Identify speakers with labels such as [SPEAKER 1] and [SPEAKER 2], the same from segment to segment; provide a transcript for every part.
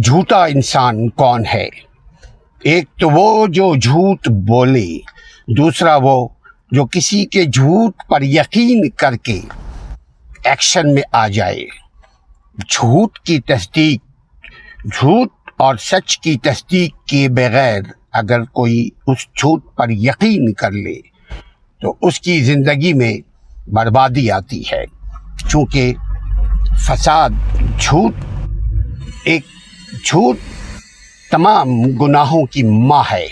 [SPEAKER 1] جھوٹا انسان کون ہے؟ ایک تو وہ جو جھوٹ بولے، دوسرا وہ جو کسی کے جھوٹ پر یقین کر کے ایکشن میں آ جائے۔ جھوٹ کی تصدیق، جھوٹ اور سچ کی تصدیق کیے بغیر اگر کوئی اس جھوٹ پر یقین کر لے تو اس کی زندگی میں بربادی آتی ہے، چونکہ فساد، جھوٹ تمام گناہوں کی ماں ہے۔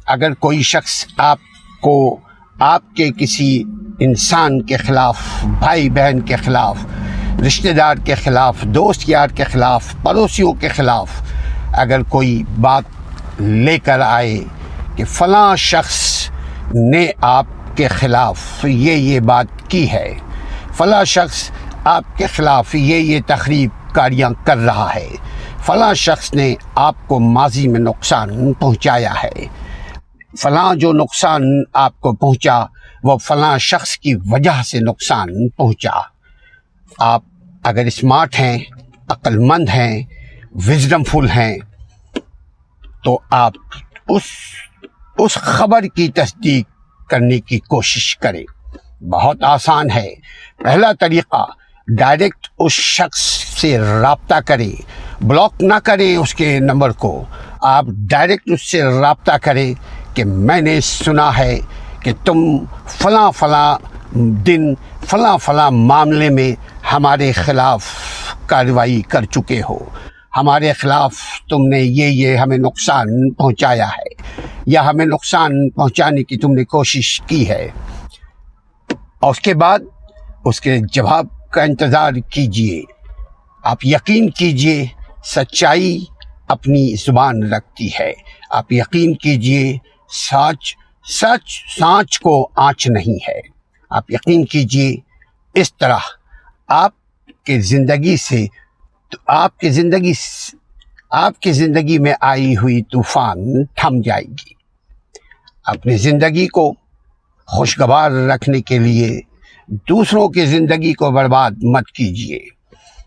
[SPEAKER 1] اگر کوئی شخص آپ کے کسی انسان کے خلاف، بھائی بہن کے خلاف، رشتہ دار کے خلاف، دوست یار کے خلاف، پڑوسیوں کے خلاف اگر کوئی بات لے کر آئے کہ فلاں شخص نے آپ کے خلاف یہ بات کی ہے، فلاں شخص آپ کے خلاف یہ تخریب کاریاں کر رہا ہے، فلاں شخص نے آپ کو ماضی میں نقصان پہنچایا ہے، فلاں جو نقصان آپ کو پہنچا وہ فلاں شخص کی وجہ سے نقصان پہنچا۔ آپ اگر اسمارٹ ہیں، عقل مند ہیں، وزڈم فل ہیں تو آپ اس خبر کی تصدیق کرنے کی کوشش کریں۔ بہت آسان ہے۔ پہلا طریقہ، ڈائریکٹ اس شخص سے رابطہ کریں، بلاک نہ کریں اس کے نمبر کو، آپ ڈائریکٹ اس سے رابطہ کریں کہ میں نے سنا ہے کہ تم فلاں دن فلاں معاملے میں ہمارے خلاف کارروائی کر چکے ہو، ہمارے خلاف تم نے یہ ہمیں نقصان پہنچایا ہے یا ہمیں نقصان پہنچانے کی تم نے کوشش کی ہے۔ اور اس کے بعد اس کے جواب کا انتظار کیجئے۔ آپ یقین کیجئے سچائی اپنی زبان رکھتی ہے۔ آپ یقین کیجئے سانچ کو آنچ نہیں ہے۔ آپ یقین کیجئے اس طرح آپ کی زندگی میں آئی ہوئی طوفان تھم جائے گی۔ اپنی زندگی کو خوشگوار رکھنے کے لیے دوسروں کی زندگی کو برباد مت کیجیے۔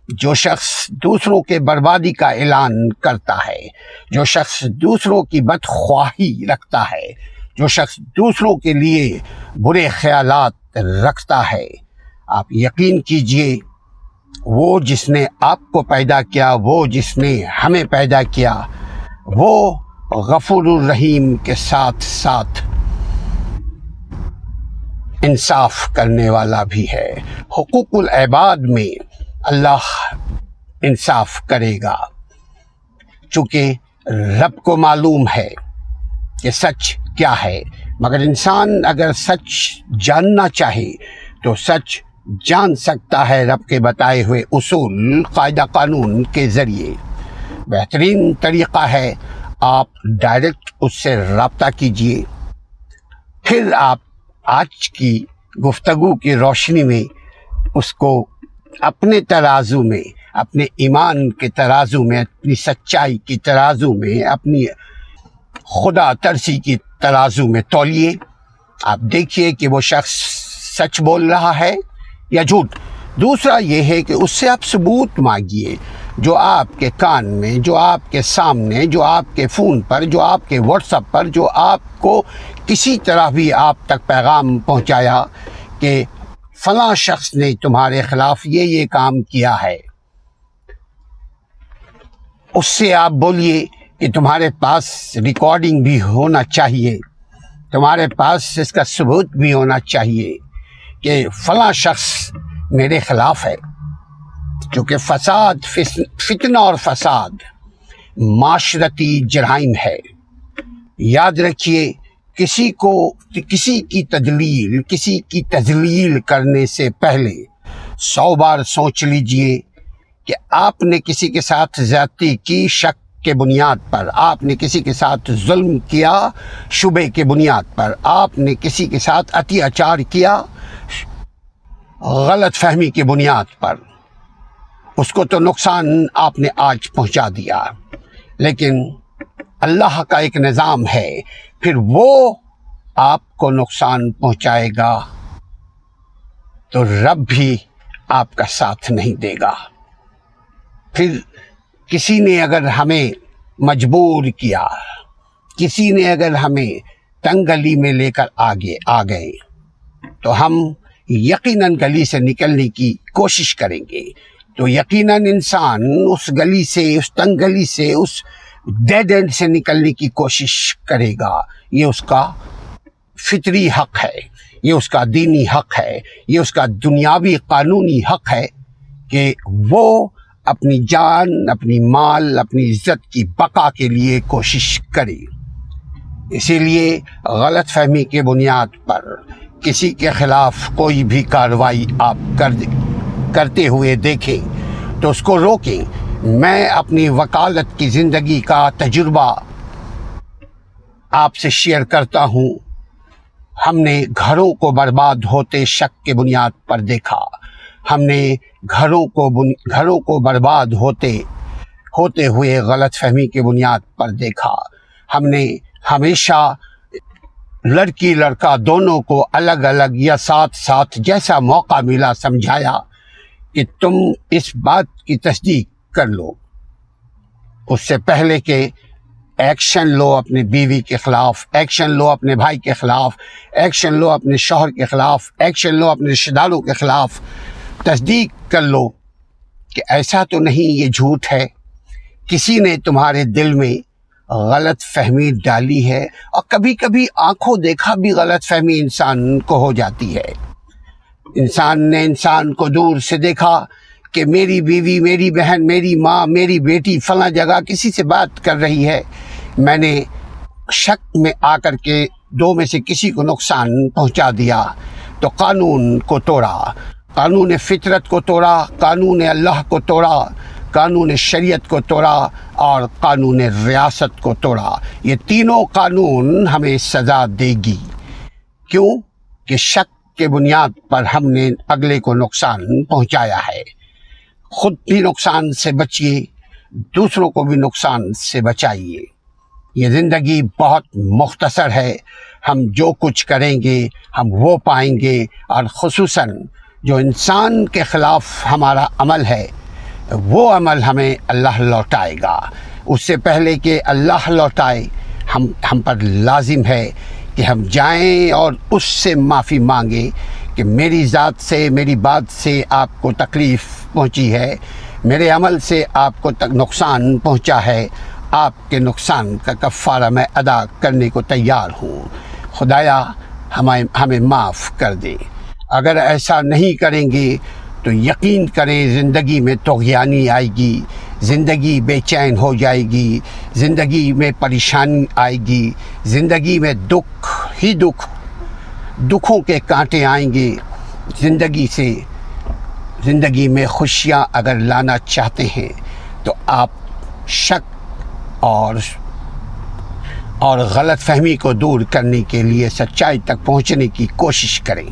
[SPEAKER 1] جو شخص دوسروں کے بربادی کا اعلان کرتا ہے، جو شخص دوسروں کی بدخواہی رکھتا ہے، جو شخص دوسروں کے لیے برے خیالات رکھتا ہے، آپ یقین کیجئے وہ جس نے آپ کو پیدا کیا، وہ جس نے ہمیں پیدا کیا، وہ غفور الرحیم کے ساتھ ساتھ انصاف کرنے والا بھی ہے۔ حقوق العباد میں اللہ انصاف کرے گا، چونکہ رب کو معلوم ہے کہ سچ کیا ہے، مگر انسان اگر سچ جاننا چاہے تو سچ جان سکتا ہے رب کے بتائے ہوئے اصول، قاعدہ قانون کے ذریعے۔ بہترین طریقہ ہے آپ ڈائریکٹ اس سے رابطہ کیجئے، پھر آپ آج کی گفتگو کی روشنی میں اس کو اپنے ترازو میں، اپنے ایمان کے ترازو میں، اپنی سچائی کی ترازو میں، اپنی خدا ترسی کی ترازو میں تولیے۔ آپ دیکھیے کہ وہ شخص سچ بول رہا ہے یا جھوٹ۔ دوسرا یہ ہے کہ اس سے آپ ثبوت مانگیے، جو آپ کے کان میں، جو آپ کے سامنے، جو آپ کے فون پر، جو آپ کے واٹس ایپ پر، جو آپ کو کسی طرح بھی آپ تک پیغام پہنچایا کہ فلاں شخص نے تمہارے خلاف یہ کام کیا ہے، اس سے آپ بولیے کہ تمہارے پاس ریکارڈنگ بھی ہونا چاہیے، تمہارے پاس اس کا ثبوت بھی ہونا چاہیے کہ فلاں شخص میرے خلاف ہے۔ کیونکہ فتنہ اور فساد معاشرتی جرائم ہے۔ یاد رکھیے، کسی کی تذلیل کرنے سے پہلے 100 بار سوچ لیجئے کہ آپ نے کسی کے ساتھ زیادتی کی شک کے بنیاد پر، آپ نے کسی کے ساتھ ظلم کیا شبے کے بنیاد پر، آپ نے کسی کے ساتھ اتیاچار کیا غلط فہمی کی بنیاد پر۔ اس کو تو نقصان آپ نے آج پہنچا دیا، لیکن اللہ کا ایک نظام ہے، پھر وہ آپ کو نقصان پہنچائے گا تو رب بھی آپ کا ساتھ نہیں دے گا۔ پھر کسی نے اگر ہمیں مجبور کیا، کسی نے اگر ہمیں تنگ گلی میں لے کر آ گئے تو ہم یقیناً گلی سے نکلنے کی کوشش کریں گے. تو یقیناً انسان اس گلی سے، اس تنگ گلی سے، اس ڈیڈ اینڈ سے نکلنے کی کوشش کرے گا. یہ اس کا فطری حق ہے، یہ اس کا دینی حق ہے، یہ اس کا دنیاوی قانونی حق ہے کہ وہ اپنی جان، اپنی مال، اپنی عزت کی بقا کے لیے کوشش کرے. اسی لیے غلط فہمی کے بنیاد پر کسی کے خلاف کوئی بھی کارروائی آپ کرتے ہوئے دیکھیں تو اس کو روکیں. میں اپنی وکالت کی زندگی کا تجربہ آپ سے شیئر کرتا ہوں. ہم نے گھروں کو برباد ہوتے شک کے بنیاد پر دیکھا. ہم نے گھروں کو برباد ہوتے ہوئے غلط فہمی کے بنیاد پر دیکھا. ہم نے ہمیشہ لڑکی لڑکا دونوں کو الگ الگ یا ساتھ ساتھ جیسا موقع ملا سمجھایا کہ تم اس بات کی تصدیق کر لو، اس سے پہلے کہ ایکشن لو اپنے بیوی کے خلاف، ایکشن لو اپنے بھائی کے خلاف، ایکشن لو اپنے شوہر کے خلاف، ایکشن لو اپنے رشتہ داروں کے خلاف. تصدیق کر لو کہ ایسا تو نہیں، یہ جھوٹ ہے. کسی نے تمہارے دل میں غلط فہمی ڈالی ہے، اور کبھی کبھی آنکھوں دیکھا بھی غلط فہمی انسان کو ہو جاتی ہے. انسان نے انسان کو دور سے دیکھا کہ میری بیوی، میری بہن، میری ماں، میری بیٹی فلاں جگہ کسی سے بات کر رہی ہے. میں نے شک میں آ کر کے دو میں سے کسی کو نقصان پہنچا دیا تو قانون کو توڑا، قانون فطرت کو توڑا، قانون اللہ کو توڑا، قانون شریعت کو توڑا اور قانون ریاست کو توڑا. یہ تینوں قانون ہمیں سزا دے گی. کیوں؟ کہ شک کے بنیاد پر ہم نے اگلے کو نقصان پہنچایا ہے. خود بھی نقصان سے بچیے، دوسروں کو بھی نقصان سے بچائیے. یہ زندگی بہت مختصر ہے. ہم جو کچھ کریں گے ہم وہ پائیں گے، اور خصوصاً جو انسان کے خلاف ہمارا عمل ہے وہ عمل ہمیں اللہ لوٹائے گا. اس سے پہلے کہ اللہ لوٹائے ہم پر لازم ہے کہ ہم جائیں اور اس سے معافی مانگیں کہ میری ذات سے، میری بات سے آپ کو تکلیف پہنچی ہے، میرے عمل سے آپ کو نقصان پہنچا ہے. آپ کے نقصان کا کفارہ میں ادا کرنے کو تیار ہوں. خدایا ہمیں معاف کر دے. اگر ایسا نہیں کریں گے تو یقین کریں زندگی میں طغیانی آئے گی، زندگی بے چین ہو جائے گی، زندگی میں پریشانی آئے گی، زندگی میں دکھ ہی دکھوں کے کانٹے آئیں گے. زندگی میں خوشیاں اگر لانا چاہتے ہیں تو آپ شک اور غلط فہمی کو دور کرنے کے لیے سچائی تک پہنچنے کی کوشش کریں.